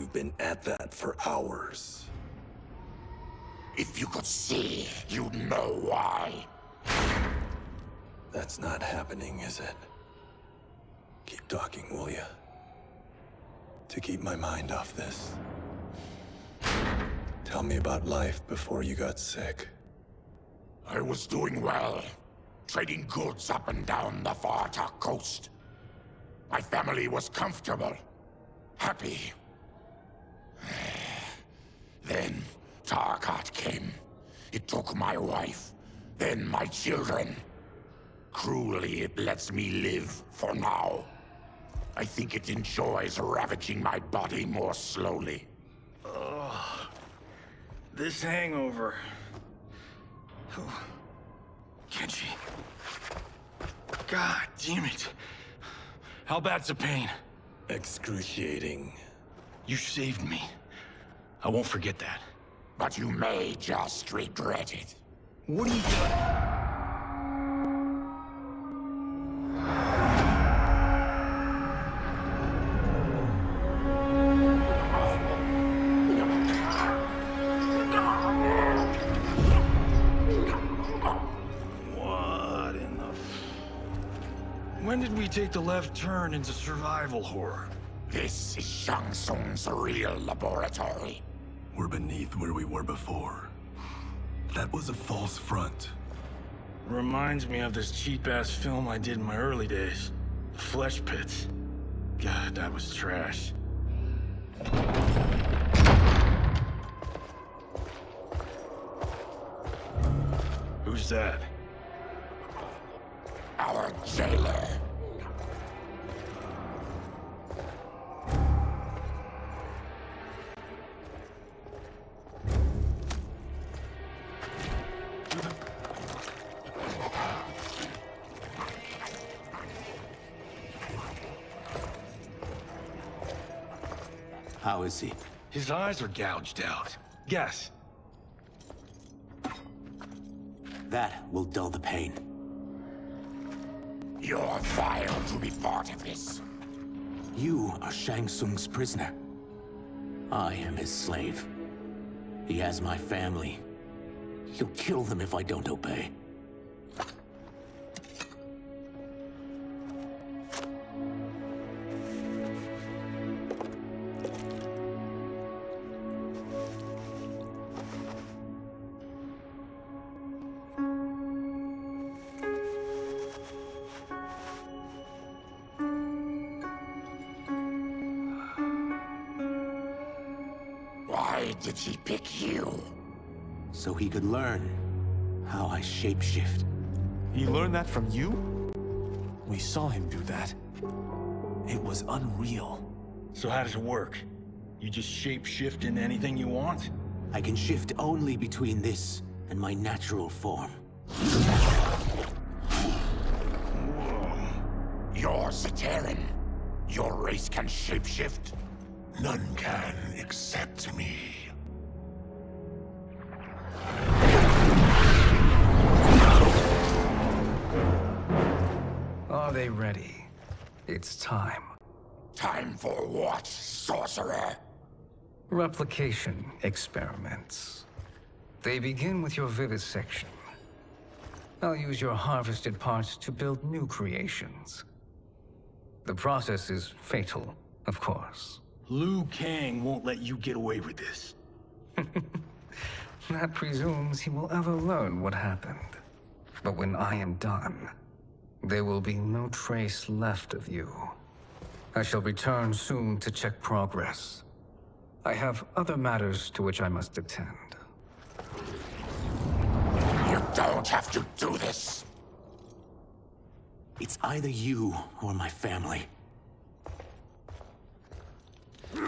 You've been at that for hours. If you could see, you'd know why. That's not happening, is it? Keep talking, will ya? To keep my mind off this. Tell me about life before you got sick. I was doing well, trading goods up and down the Varta coast. My family was comfortable, happy. Then Tarkat came. It took my wife, then my children. Cruelly, it lets me live for now. I think it enjoys ravaging my body more slowly. Ugh. This hangover. Kenji. God damn it. How bad's the pain? Excruciating. You saved me. I won't forget that. But you may just regret it. What are you doing? When did we take the left turn into survival horror? This is Shang Tsung's real laboratory. We're beneath where we were before. That was a false front. Reminds me of this cheap-ass film I did in my early days. Flesh Pits. God, that was trash. Who's that? Our jailer. How is he? His eyes are gouged out. Guess. That will dull the pain. You're vile to be part of this. You are Shang Tsung's prisoner. I am his slave. He has my family. He'll kill them if I don't obey. Why did he pick you? So he could learn how I shapeshift. He learned that from you? We saw him do that. It was unreal. So how does it work? You just shape-shift into anything you want? I can shift only between this and my natural form. You're Zaterran. Your race can shapeshift. None can except me. Are they ready? It's time. Time for what, sorcerer? Replication experiments. They begin with your vivisection. I'll use your harvested parts to build new creations. The process is fatal, of course. Liu Kang won't let you get away with this. That presumes he will ever learn what happened. But when I am done, there will be no trace left of you. I shall return soon to check progress. I have other matters to which I must attend. You don't have to do this. It's either you or my family. Put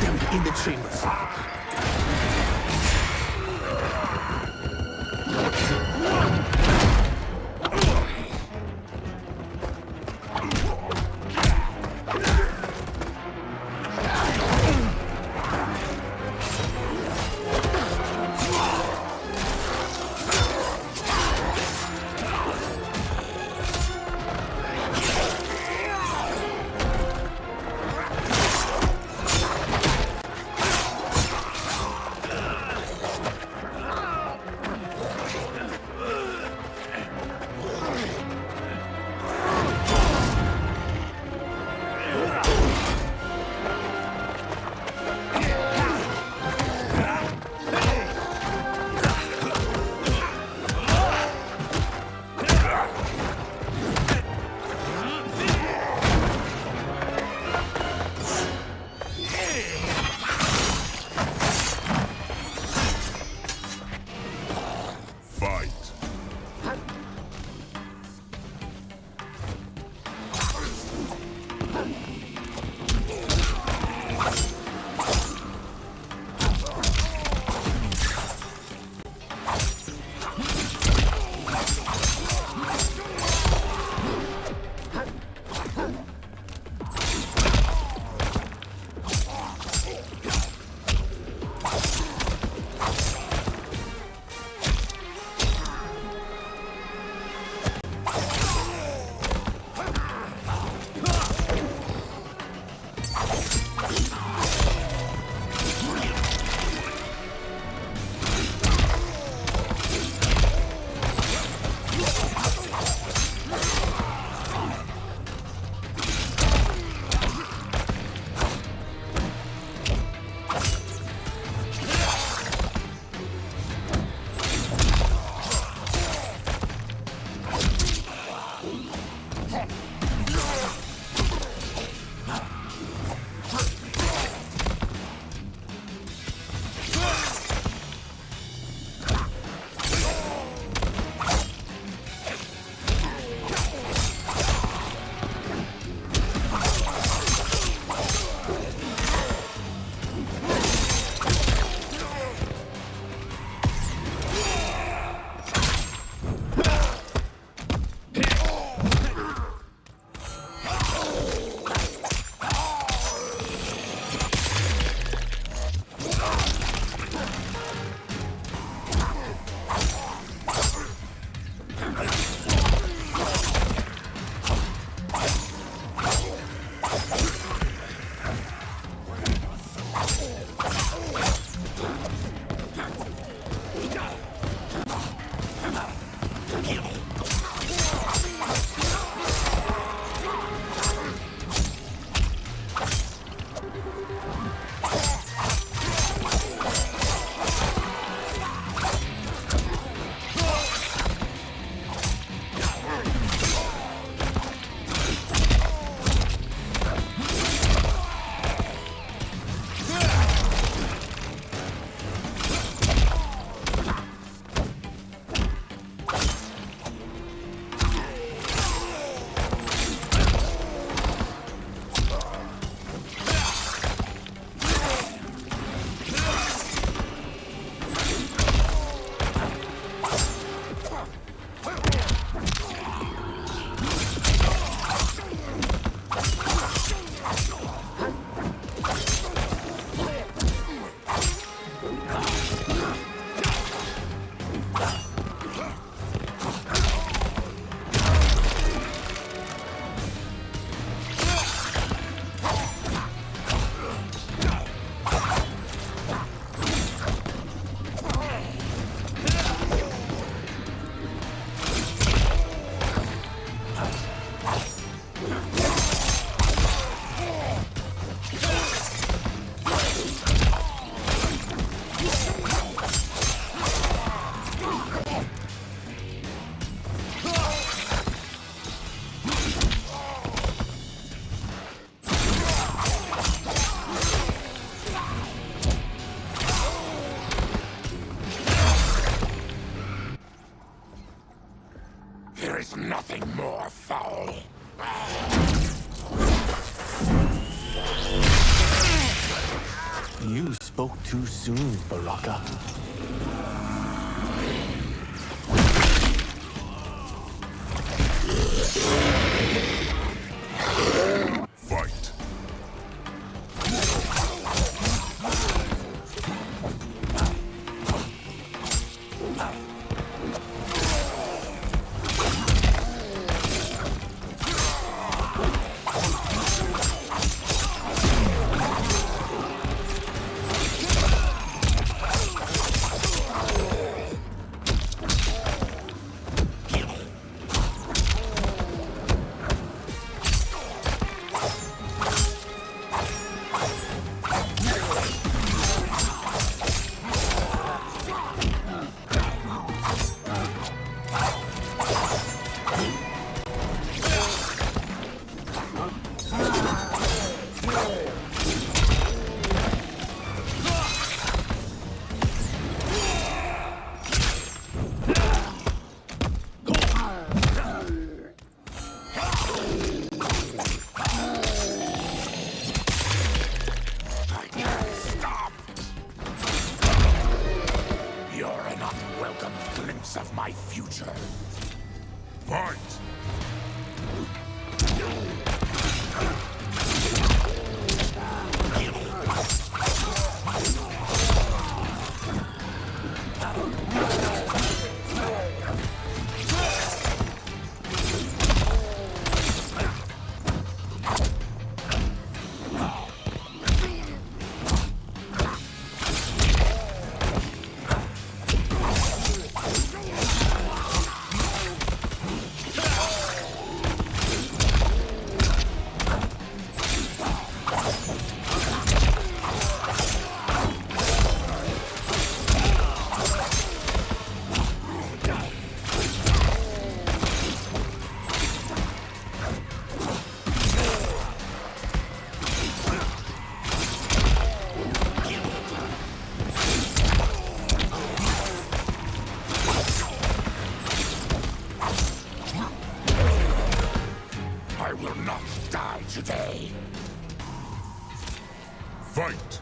them in the chambers. more foul. You spoke too soon, Baraka. Fight. Of my future. Fight. I will not die today. Fight.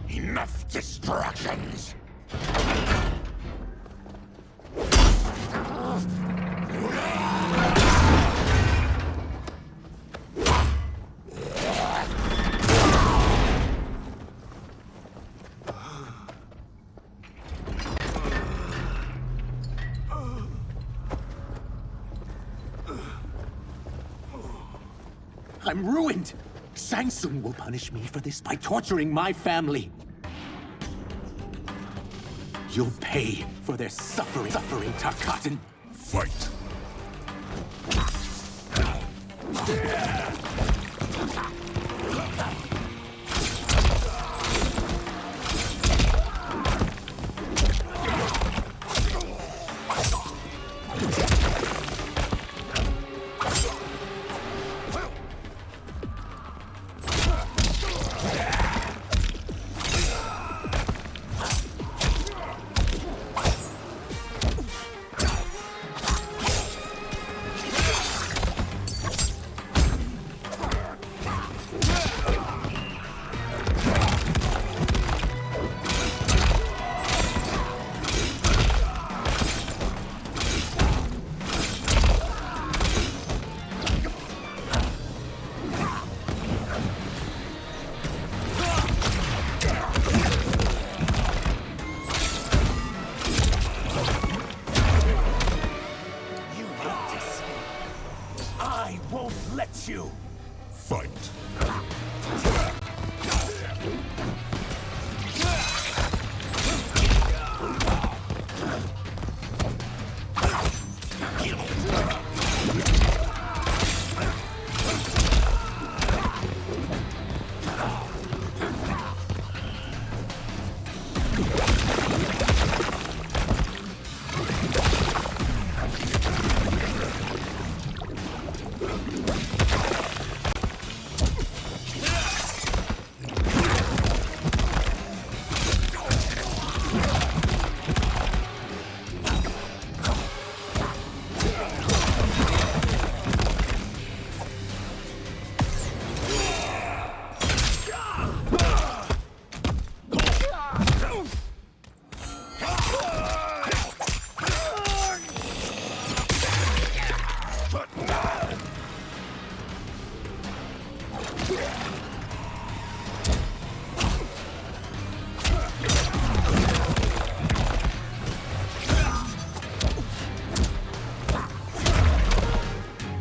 Enough distractions! I'm ruined! Shang Tsung will punish me for this by torturing my family. You'll pay for their suffering, Tarkatan. Fight.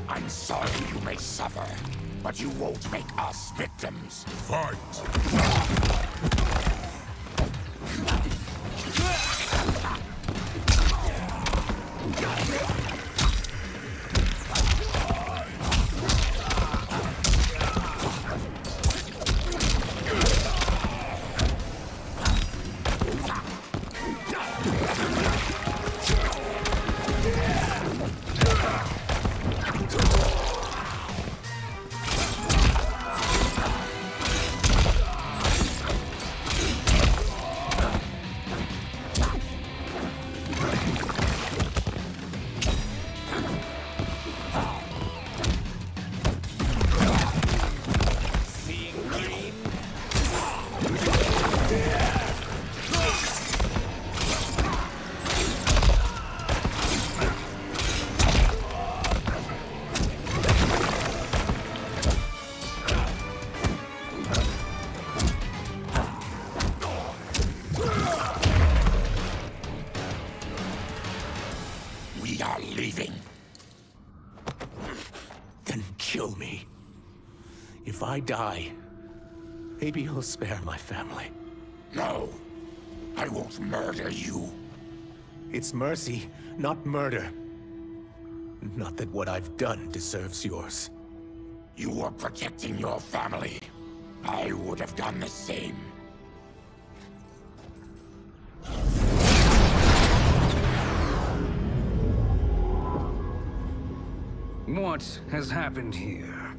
I'm sorry you may suffer, but you won't make us victims. Fight! We are leaving. Then kill me. If I die, maybe you'll spare my family. No, I won't murder you. It's mercy, not murder. Not that what I've done deserves yours. You were protecting your family. I would have done the same. What has happened here?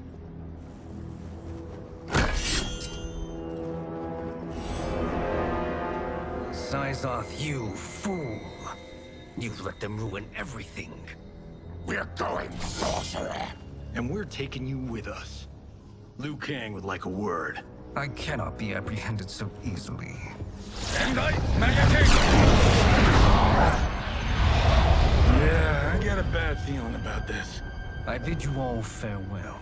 Syzoth, you fool! You've let them ruin everything. We're going, sorcerer. And we're taking you with us. Liu Kang would like a word. I cannot be apprehended so easily. Yeah, I got a bad feeling about this. I bid you all farewell.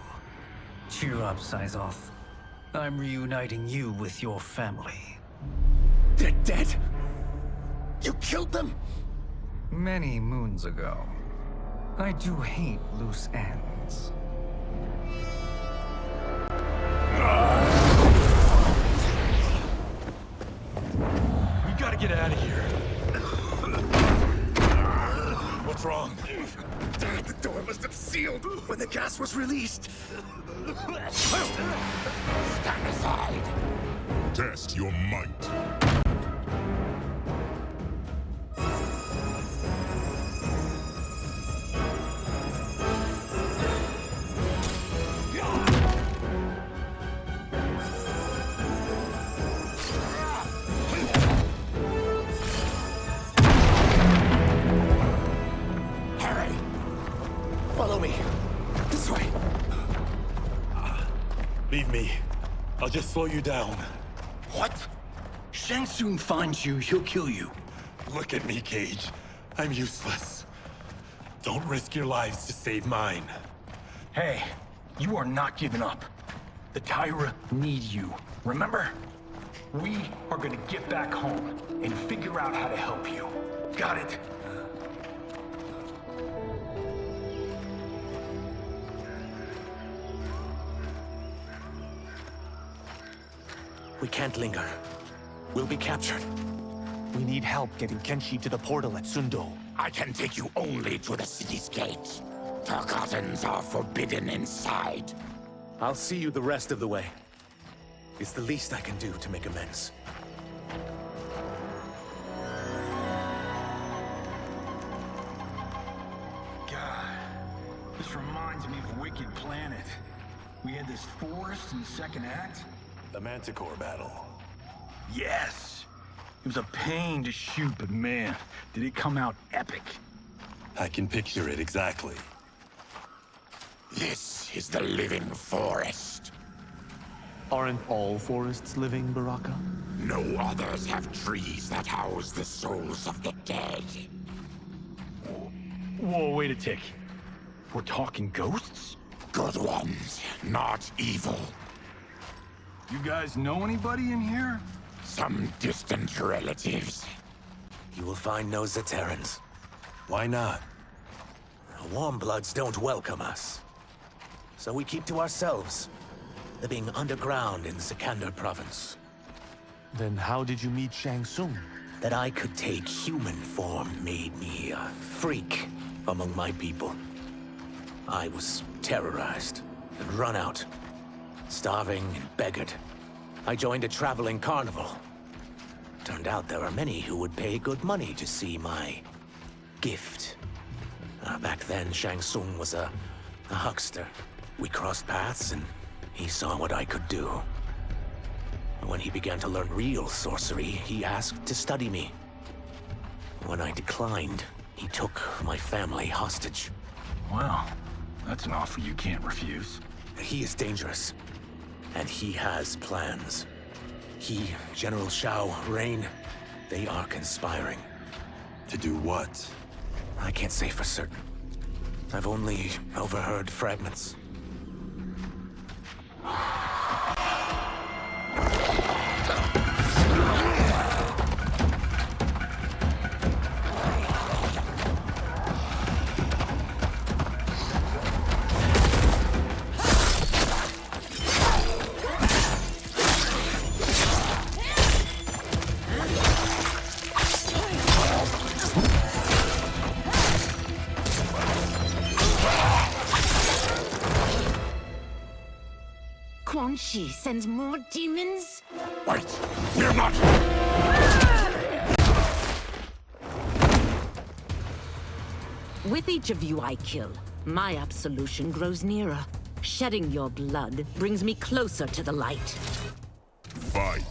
Cheer up, Syzoth. I'm reuniting you with your family. They're dead? You killed them? Many moons ago. I do hate loose ends. We gotta get out of here. What's wrong? The door must have sealed when the gas was released. Stand aside. Test your might. Hurry. Follow me. This way. Leave me. I'll just slow you down. What? Shang Tsung finds you, he'll kill you. Look at me, Cage. I'm useless. Don't risk your lives to save mine. Hey, you are not giving up. The Tyra need you, remember? We are gonna get back home and figure out how to help you. Got it? We can't linger. We'll be captured. We need help getting Kenshi to the portal at Sundo. I can take you only to the city's gate. Forgottens are forbidden inside. I'll see you the rest of the way. It's the least I can do to make amends. This reminds me of Wicked Planet. We had this forest in the second act. The Manticore battle. Yes! It was a pain to shoot, but man, did it come out epic. I can picture it exactly. This is the living forest. Aren't all forests living, Baraka? No others have trees that house the souls of the dead. Whoa, wait a tick. We're talking ghosts? Good ones, not evil. You guys know anybody in here? Some distant relatives. You will find no Zaterrans. Why not? Warmbloods don't welcome us. So we keep to ourselves, living underground in Sikander province. Then how did you meet Shang Tsung? That I could take human form made me a freak among my people. I was terrorized and run out, starving and beggared. I joined a traveling carnival. Turned out there are many who would pay good money to see my gift. Back then, Shang Tsung was a huckster. We crossed paths and he saw what I could do. When he began to learn real sorcery, he asked to study me. When I declined, he took my family hostage. Wow, that's an offer you can't refuse. He is dangerous, and he has plans. He, General Shao, Rain, they are conspiring. To do what? I can't say for certain. I've only overheard fragments. Quan Chi sends more demons? Wait, we're not... With each of you I kill, my absolution grows nearer. Shedding your blood brings me closer to the light. Fight.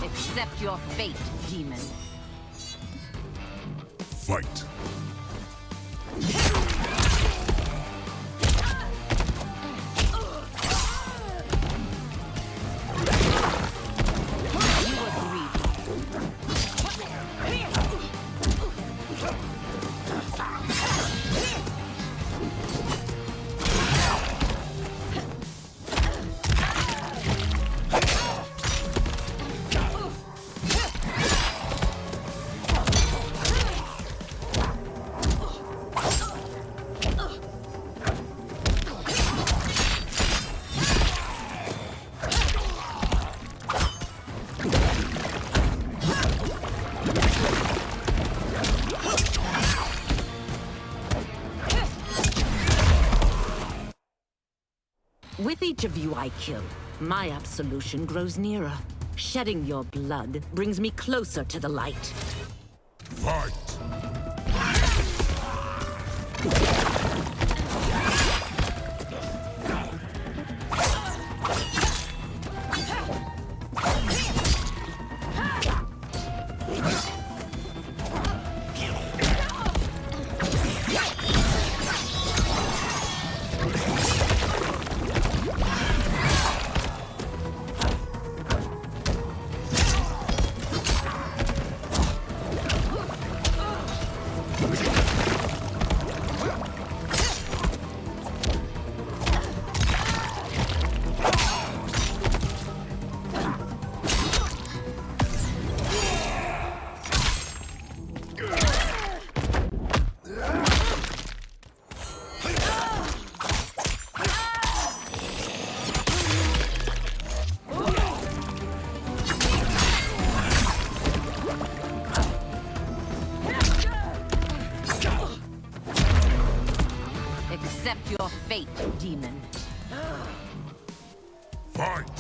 Accept your fate, demon. Fight. You agreed. With each of you I kill, my absolution grows nearer. Shedding your blood brings me closer to the light. Fight. Accept your fate, demon. Fight!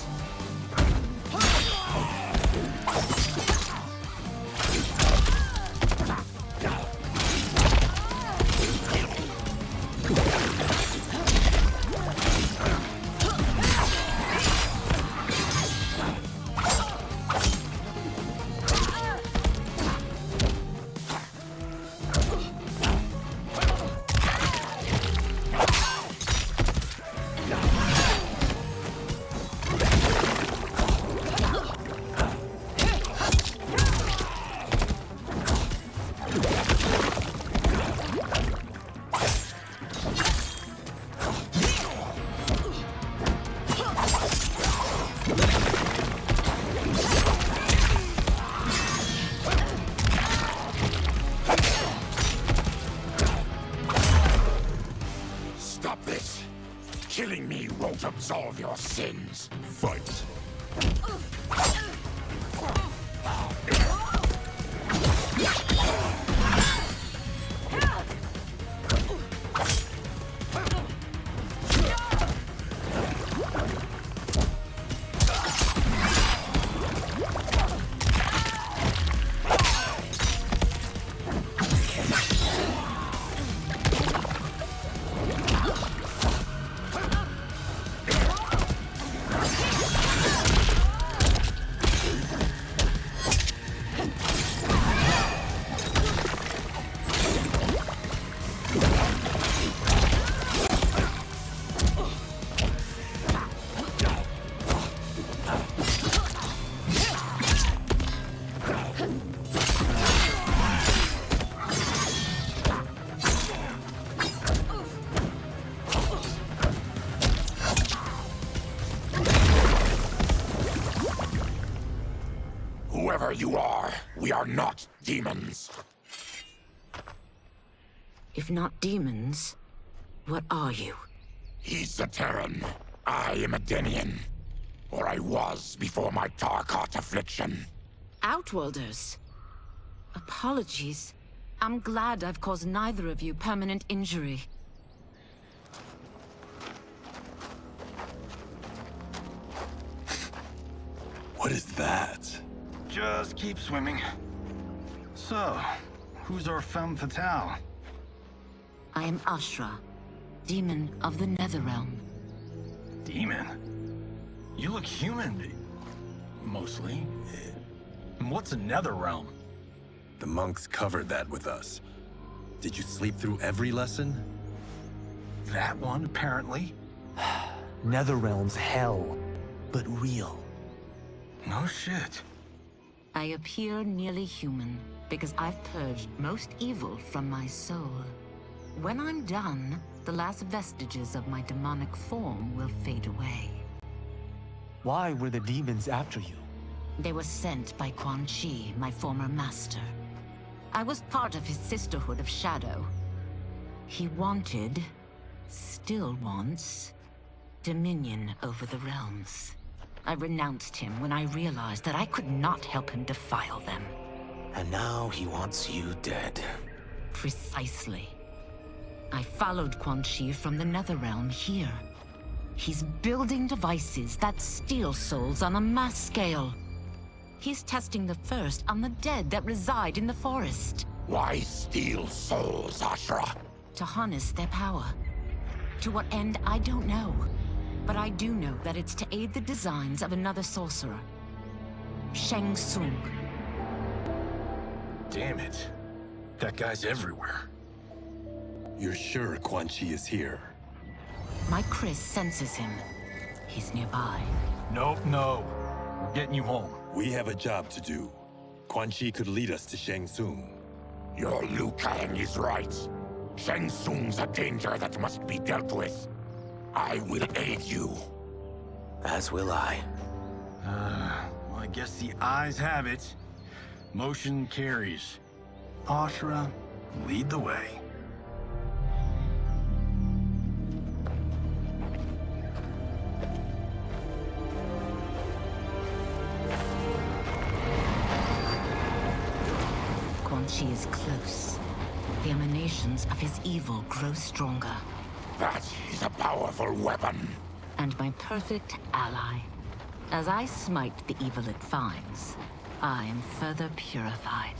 Stop this! Killing me won't absolve your sins. Fight! Whoever you are, we are not demons. If not demons, what are you? He's a Terran. I am a Denian. Or I was before my Tarkat affliction. Outworlders. Apologies. I'm glad I've caused neither of you permanent injury. What is that? Just keep swimming. So, who's our femme fatale? I am Ashra, demon of the Netherrealm. Demon? You look human. Mostly. And what's a Netherrealm? The monks covered that with us. Did you sleep through every lesson? That one, apparently. Netherrealm's hell, but real. No shit. I appear nearly human because I've purged most evil from my soul. When I'm done, the last vestiges of my demonic form will fade away. Why were the demons after you? They were sent by Quan Chi, my former master. I was part of his Sisterhood of Shadow. He wanted, still wants, dominion over the realms. I renounced him when I realized that I could not help him defile them. And now he wants you dead. Precisely. I followed Quan Chi from the Netherrealm here. He's building devices that steal souls on a mass scale. He's testing the first on the dead that reside in the forest. Why steal souls, Ashra? To harness their power. To what end, I don't know. But I do know that it's to aid the designs of another sorcerer. Shang Tsung. Damn it. That guy's everywhere. You're sure Quan Chi is here? My Chris senses him. He's nearby. Nope, no. We're getting you home. We have a job to do. Quan Chi could lead us to Shang Tsung. Your Liu Kang is right. Shang Tsung's a danger that must be dealt with. I will aid you. As will I. Well, I guess the eyes have it. Motion carries. Ashra, lead the way. Quan Chi is close. The emanations of his evil grow stronger. That is a powerful weapon. And my perfect ally. As I smite the evil it finds, I am further purified.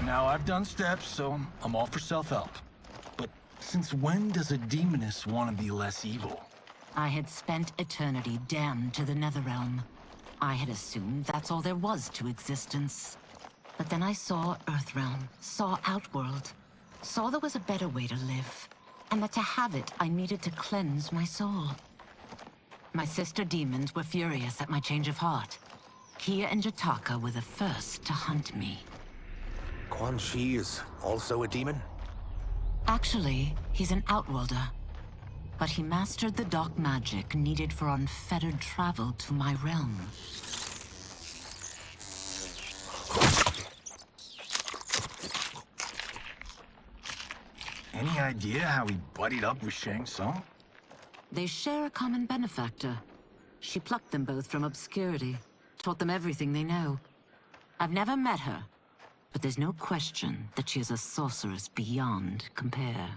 Now, I've done steps, so I'm all for self-help. But since when does a demoness want to be less evil? I had spent eternity damned to the Netherrealm. I had assumed that's all there was to existence. But then I saw Earthrealm, saw Outworld, saw there was a better way to live, and that to have it, I needed to cleanse my soul. My sister demons were furious at my change of heart. Kia and Jataka were the first to hunt me. Quan Chi is also a demon? Actually, he's an Outworlder. But he mastered the dark magic needed for unfettered travel to my realm. Any idea how he buddied up with Shang Tsung? They share a common benefactor. She plucked them both from obscurity, taught them everything they know. I've never met her, but there's no question that she is a sorceress beyond compare.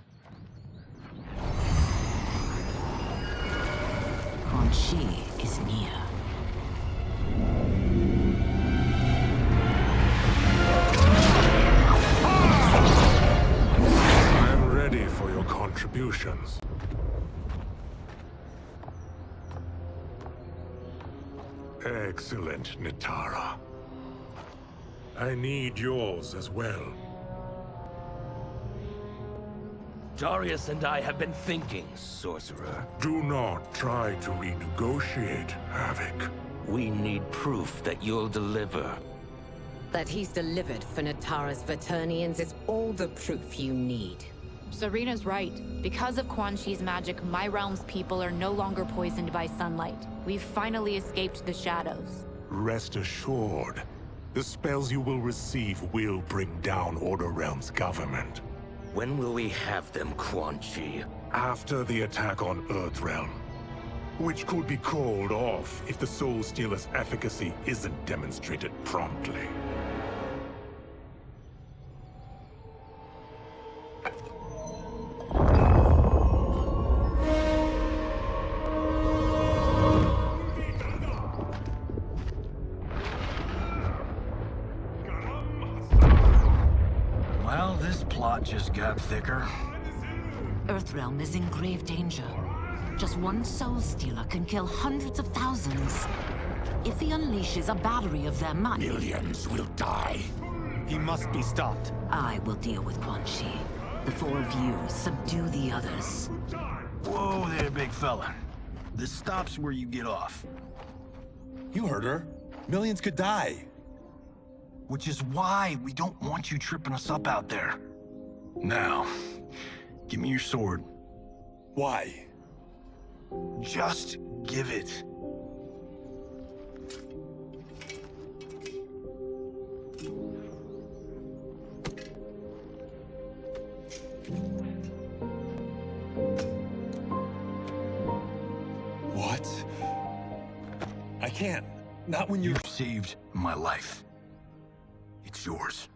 Quan Chi is near. I'm ready for your contributions. Excellent, Nitara. I need yours as well. Darius and I have been thinking, sorcerer. Do not try to renegotiate, Havoc. We need proof that you'll deliver. That he's delivered for Natara's Vaternians is all the proof you need. Serena's right. Because of Quan Chi's magic, my realm's people are no longer poisoned by sunlight. We've finally escaped the shadows. Rest assured, the spells you will receive will bring down Order Realm's government. When will we have them, Quan Chi? After the attack on Earthrealm, which could be called off if the Soul Stealer's efficacy isn't demonstrated promptly. Well, this plot just got thicker. Earthrealm is in grave danger. Just one Soul Stealer can kill hundreds of thousands. If he unleashes a battery of them, Millions will die. He must be stopped. I will deal with Quan Chi. The four of you subdue the others. Whoa there, big fella. This stops where you get off. You heard her. Millions could die. Which is why we don't want you tripping us up out there. Now, give me your sword. Why? Just give it. What? I can't. Not when you're... You saved my life. It's yours.